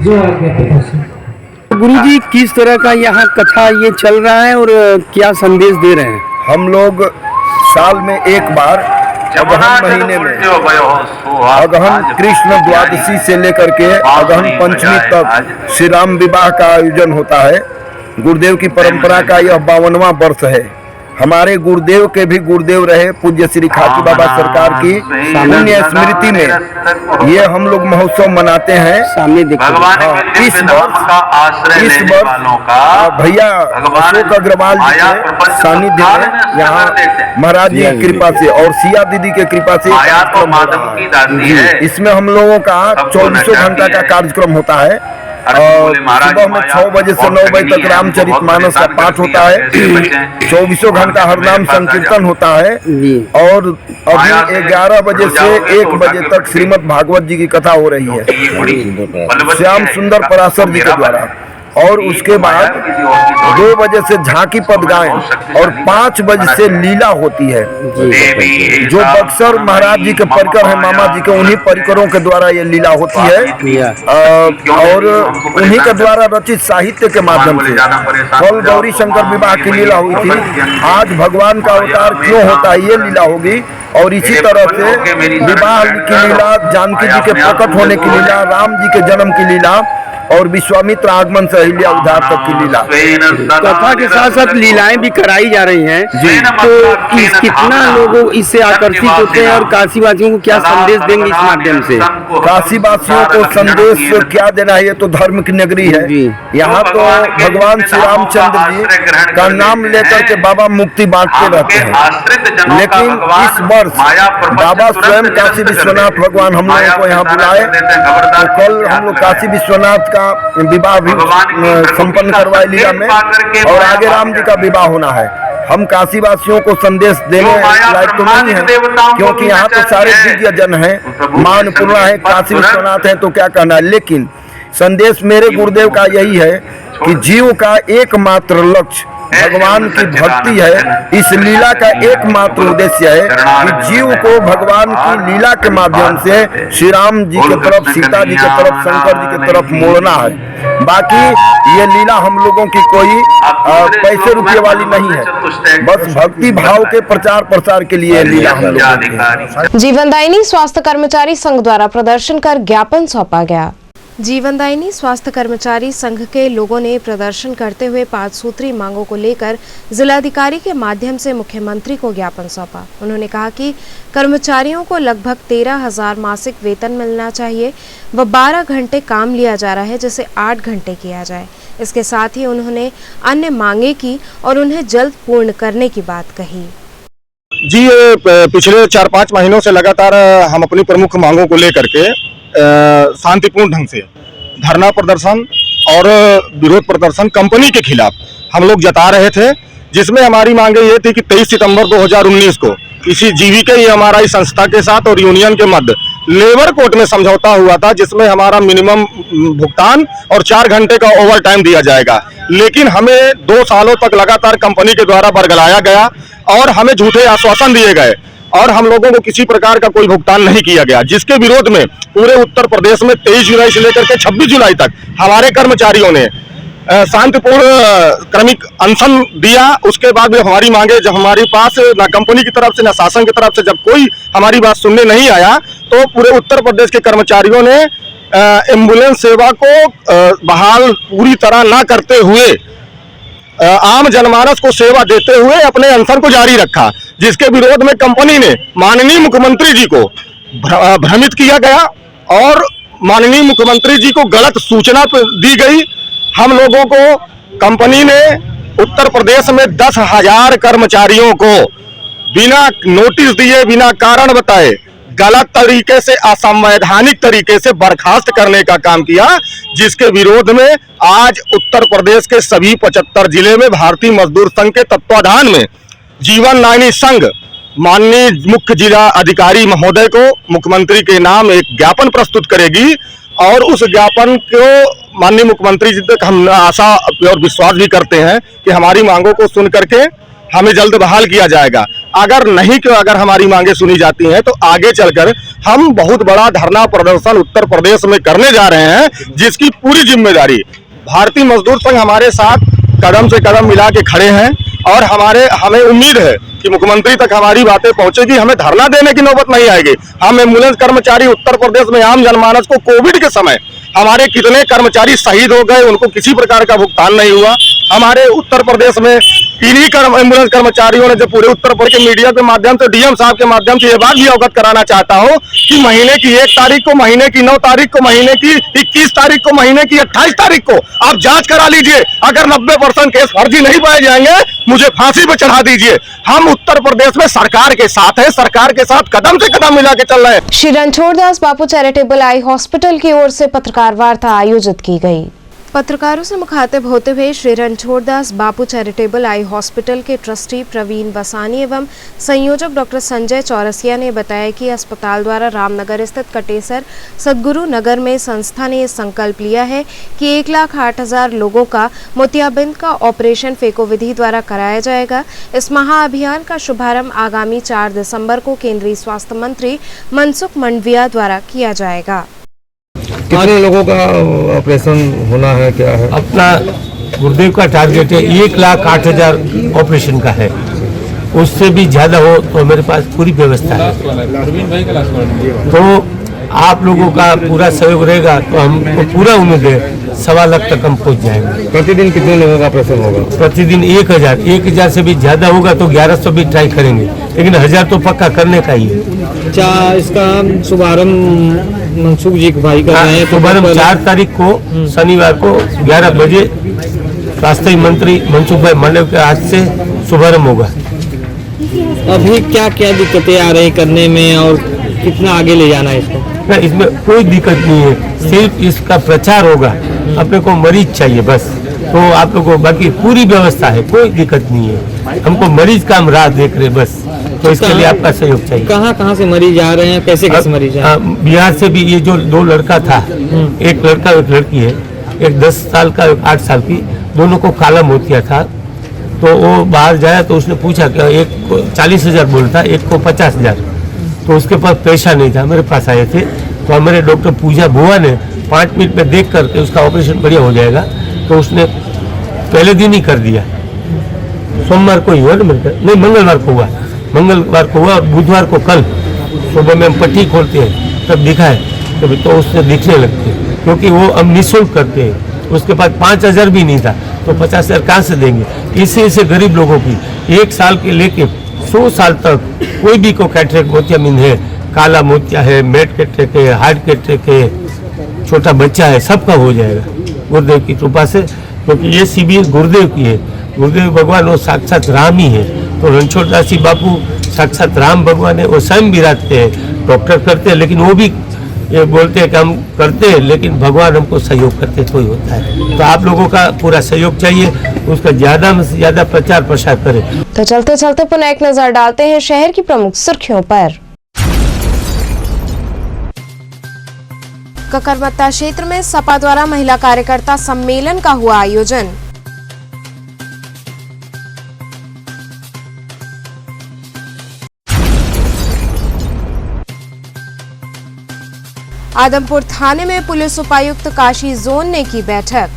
जो आज्ञा प्रदर्शन। गुरुजी, किस तरह का यहाँ कथा ये चल रहा है और क्या संदेश दे रहे हैं? हम लोग साल में एक बार अगहन महीने में अगहन कृष्ण द्वादशी से लेकर के अगहन पंचमी तक श्री राम विवाह का आयोजन होता है। गुरुदेव की परंपरा का यह 52वां वर्ष है। हमारे गुरुदेव के भी गुरुदेव रहे पूज्य श्री खाटू बाबा सरकार की पुण्य स्मृति में ये हम लोग महोत्सव मनाते हैं। सामने देखिए, इस वर्ष भैया अशोक अग्रवाल जी के सानिध्य में यहाँ महाराज जी की कृपा से और सिया दीदी के कृपा से कार्यक्रम हो रहा है। इसमें हम लोगों का 24 घंटा का कार्यक्रम होता है और सुबह में 6 बजे से 9 बजे तक रामचरितमानस का पाठ होता है। 24 घंटा हरनाम संकीर्तन होता है और अभी 11 बजे से 1 बजे तक श्रीमद् भागवत जी की कथा हो रही है श्याम सुंदर पराशर जी के द्वारा। और उसके बाद 2 बजे से झांकी पद गायन और 5 बजे से लीला होती है। जो बक्सर महाराज जी के परिकर है, मामा जी के, उन्हीं परिकरों के द्वारा ये लीला होती है और उन्हीं के द्वारा रचित साहित्य के माध्यम से कल गौरी शंकर विवाह की लीला हुई थी। आज भगवान का अवतार क्यों होता है ये लीला होगी और इसी तरह से विवाह की लीला, जानकी जी के प्रकट होने की लीला, राम जी के जन्म की लीला और विश्वामित्र आगमन से अहिल्या उद्धार तक की लीला। कथा के साथ साथ लीलाएं भी कराई जा रही हैं जी। तो कितना लोग इससे आकर्षित होते हैं और काशीवासियों को क्या संदेश देंगे इस माध्यम से? काशीवासियों को संदेश क्या देना है, ये तो धर्म की नगरी है। यहाँ तो भगवान श्री रामचंद्र जी का नाम लेकर के बाबा मुक्ति बांटते रहते हैं। लेकिन इस वर्ष बाबा स्वयं काशी विश्वनाथ भगवान हम लोगों को यहाँ बुलाए, तो कल हम लोग काशी विश्वनाथ का विवाह भी संपन्न करवाए लीला में और आगे राम जी का विवाह होना है। हम काशी वासियों को संदेश देने लायक तो नहीं है क्योंकि यहाँ तो सारे दिव्य जन हैं, मां अन्नपूर्णा है, काशी विश्वनाथ है, तो क्या कहना है। लेकिन संदेश मेरे गुरुदेव का यही है कि जीव का एकमात्र लक्ष्य भगवान की भक्ति है। इस लीला का एकमात्र उद्देश्य है कि जीव को भगवान की लीला के माध्यम से श्री राम जी के तरफ, सीता जी के तरफ, शंकर जी के तरफ मोड़ना है। बाकी ये लीला हम लोगों की कोई पैसे रुपये वाली नहीं है, बस भक्ति भाव के प्रचार प्रसार के लिए लीला हम लोगों की। जीवनदायिनी स्वास्थ्य कर्मचारी संघ द्वारा प्रदर्शन कर ज्ञापन सौंपा गया। जीवनदायिनी स्वास्थ्य कर्मचारी संघ के लोगों ने प्रदर्शन करते हुए 5 सूत्री मांगों को लेकर जिलाधिकारी के माध्यम से मुख्यमंत्री को ज्ञापन सौंपा। उन्होंने कहा कि कर्मचारियों को लगभग 13,000 मासिक वेतन मिलना चाहिए व 12 घंटे काम लिया जा रहा है जिसे 8 घंटे किया जाए। इसके साथ ही उन्होंने अन्य मांगे की और उन्हें जल्द पूर्ण करने की बात कही। जी, पिछले 4-5 महीनों से लगातार हम अपनी प्रमुख मांगों को लेकर के शांतिपूर्ण ढंग से धरना प्रदर्शन और विरोध प्रदर्शन कंपनी के खिलाफ हम लोग जता रहे थे, जिसमें हमारी मांगे ये थी कि 23 सितंबर 2019 को इसी जीविका ये हमारा इस संस्था के साथ और यूनियन के मध्य लेबर कोर्ट में समझौता हुआ था, जिसमें हमारा मिनिमम भुगतान और 4 घंटे का ओवर टाइम दिया जाएगा। लेकिन हमें 2 सालों तक लगातार कंपनी के द्वारा बरगलाया गया और हमें झूठे आश्वासन दिए गए और हम लोगों को किसी प्रकार का कोई भुगतान नहीं किया गया, जिसके विरोध में पूरे उत्तर प्रदेश में 23 जुलाई से लेकर के 26 जुलाई तक हमारे कर्मचारियों ने शांतिपूर्ण क्रमिक अनशन दिया। उसके बाद में हमारी मांगे जब हमारे पास ना कंपनी की तरफ से ना शासन की तरफ से जब कोई हमारी बात सुनने नहीं आया, तो पूरे उत्तर प्रदेश के कर्मचारियों ने एम्बुलेंस सेवा को बहाल पूरी तरह ना करते हुए आम जनमानस को सेवा देते हुए अपने अनशन को जारी रखा, जिसके विरोध में कंपनी ने माननीय मुख्यमंत्री जी को भ्रमित किया गया और माननीय मुख्यमंत्री जी को गलत सूचना दी गई। हम लोगों को कंपनी ने उत्तर प्रदेश में 10,000 कर्मचारियों को बिना नोटिस दिए, बिना कारण बताए गलत तरीके से, असंवैधानिक तरीके से बर्खास्त करने का काम किया, जिसके विरोध में आज उत्तर प्रदेश के सभी 75 जिले में भारतीय मजदूर संघ के तत्वाधान में जीवनदायिनी संघ माननीय मुख्य जिला अधिकारी महोदय को मुख्यमंत्री के नाम एक ज्ञापन प्रस्तुत करेगी और उस ज्ञापन को माननीय मुख्यमंत्री जी तक हम आशा और विश्वास भी करते हैं कि हमारी मांगों को सुन करके हमें जल्द बहाल किया जाएगा। अगर हमारी मांगे सुनी जाती हैं तो आगे चलकर हम बहुत बड़ा धरना प्रदर्शन उत्तर प्रदेश में करने जा रहे हैं, जिसकी पूरी जिम्मेदारी भारतीय मजदूर संघ हमारे साथ कदम से कदम मिला के खड़े हैं और हमें उम्मीद है कि मुख्यमंत्री तक हमारी बातें पहुंचेगी। हमें धरना देने की नौबत नहीं आएगी। हम एम्बुलेंस कर्मचारी उत्तर प्रदेश में आम जनमानस को कोविड के समय हमारे कितने कर्मचारी शहीद हो गए, उनको किसी प्रकार का भुगतान नहीं हुआ। हमारे उत्तर प्रदेश में इन्हीं एम्बुलेंस कर्मचारियों ने जो पूरे उत्तर प्रदेश के मीडिया के माध्यम से डीएम साहब के माध्यम से ये बात भी अवगत कराना चाहता हूँ कि महीने की 1 तारीख को, महीने की 9 तारीख को, महीने की 21 तारीख को, महीने की 28 तारीख को आप जांच करा लीजिए। अगर 90% केस फर्जी नहीं पाए जाएंगे, मुझे फांसी पर चढ़ा दीजिए। हम उत्तर प्रदेश में सरकार के साथ हैं, सरकार के साथ कदम से कदम मिला के चल रहे हैं। श्री रणछोड़दास बापू चैरिटेबल आई हॉस्पिटल की ओर से पत्रकार वार्ता आयोजित की गई। पत्रकारों से मुखातिब होते हुए श्री रणछोड़दास बापू चैरिटेबल आई हॉस्पिटल के ट्रस्टी प्रवीण वसानी एवं संयोजक डॉक्टर संजय चौरसिया ने बताया कि अस्पताल द्वारा रामनगर स्थित कटेसर सदगुरु नगर में संस्था ने संकल्प लिया है कि 1,08,000 लोगों का मोतियाबिंद का ऑपरेशन फेको विधि द्वारा कराया जाएगा। इस महाअभियान का शुभारंभ आगामी 4 दिसंबर को केंद्रीय स्वास्थ्य मंत्री मनसुख मांडविया द्वारा किया जाएगा। कितने लोगों का ऑपरेशन होना है, क्या है? अपना गुरुदेव का टारगेट है 1,08,000 ऑपरेशन का है। उससे भी ज्यादा हो तो मेरे पास पूरी व्यवस्था है। तो आप लोगों का पूरा सहयोग रहेगा तो हमको पूरा उम्मीद है 1.25 लाख तक हम पहुंच जाएंगे। प्रतिदिन कितने लोगों का ऑपरेशन होगा? प्रतिदिन 1,000 से भी ज्यादा होगा तो 1100 भी ट्राई करेंगे, लेकिन 1000 तो पक्का करने का ही है। इसका शुभारंभ मनसुख जी भाई कर रहे हैं। शुभारंभ 4 तारीख को शनिवार को 11 बजे स्वास्थ्य मंत्री मनसुख भाई मांडविया के हाथ से शुभारंभ होगा। अभी क्या क्या दिक्कतें आ रही करने में और कितना आगे ले जाना है इसको? इसमें कोई दिक्कत नहीं है, सिर्फ इसका प्रचार होगा। अपने को मरीज चाहिए बस, तो आप लोगों को बाकी पूरी व्यवस्था है, कोई दिक्कत नहीं है। हमको मरीज का हम राह देख रहे बस, तो इसके लिए आपका सहयोग चाहिए। कहाँ से मरीज आ रहे हैं, कैसे मरीज आ रहे हैं? बिहार से भी ये जो 2 लड़का था, एक लड़का एक लड़की है, एक 10 साल का एक 8 साल की, दोनों को काला मोतिया था। तो वो बाहर जाया तो उसने पूछा कि एक को 40,000 बोलता, एक को 50,000। तो उसके पास पैसा नहीं था, मेरे पास आए थे। तो हमारे डॉक्टर पूजा बुआ ने 5 मिनट में देख करके उसका ऑपरेशन बढ़िया हो जाएगा, तो उसने पहले दिन ही कर दिया। सोमवार को ही हुआ ना, नहीं मंगलवार को हुआ और बुधवार को कल सुबह में हम पट्टी खोलते हैं तब दिखाए, तो उससे दिखने लगते हैं, क्योंकि वो हम निःशुल्क करते हैं। उसके पास 5,000 भी नहीं था तो 50,000 कहाँ से देंगे? इससे गरीब लोगों की 1 साल के लेके 100 साल तक कोई भी को कैटरेक्ट मोतियाबिंद है, काला मोतिया है, मेड कैटरेक्ट है, हार्ट कैटरेक्ट है, छोटा बच्चा है, सबका हो जाएगा गुरुदेव की कृपा से। क्योंकि ये शिविर गुरुदेव की है, गुरुदेव भगवान वो साक्षात राम ही है। तो रणछोड़दास जी बापू साक्षात राम भगवान है, वो स्वयं विराजते हैं, डॉक्टर करते हैं, लेकिन वो भी ये बोलते हैं कि हम करते हैं, लेकिन भगवान हमको सहयोग करते तो ही होता है। तो आप लोगों का पूरा सहयोग चाहिए, उसका ज्यादा से ज्यादा प्रचार प्रसार करें। तो चलते चलते पुनः एक नजर डालते हैं शहर की प्रमुख सुर्खियों पर। ककरमत्ता क्षेत्र में सपा द्वारा महिला कार्यकर्ता सम्मेलन का हुआ आयोजन। आदमपुर थाने में पुलिस उपायुक्त काशी जोन ने की बैठक।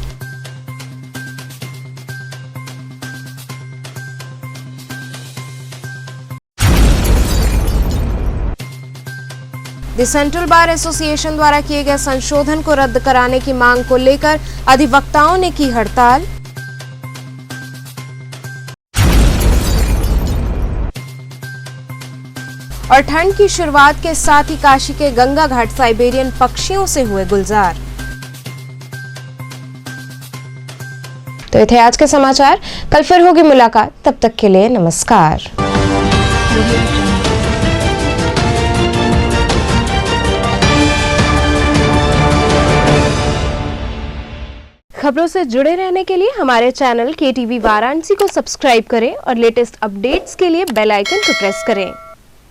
द सेंट्रल बार एसोसिएशन द्वारा किए गए संशोधन को रद्द कराने की मांग को लेकर अधिवक्ताओं ने की हड़ताल। और ठंड की शुरुआत के साथ ही काशी के गंगा घाट साइबेरियन पक्षियों से हुए गुलजार। तो ये थे आज के समाचार, कल फिर होगी मुलाकात, तब तक के लिए नमस्कार। खबरों से जुड़े रहने के लिए हमारे चैनल KTV वाराणसी को सब्सक्राइब करें और लेटेस्ट अपडेट्स के लिए बेल आइकन को प्रेस करें।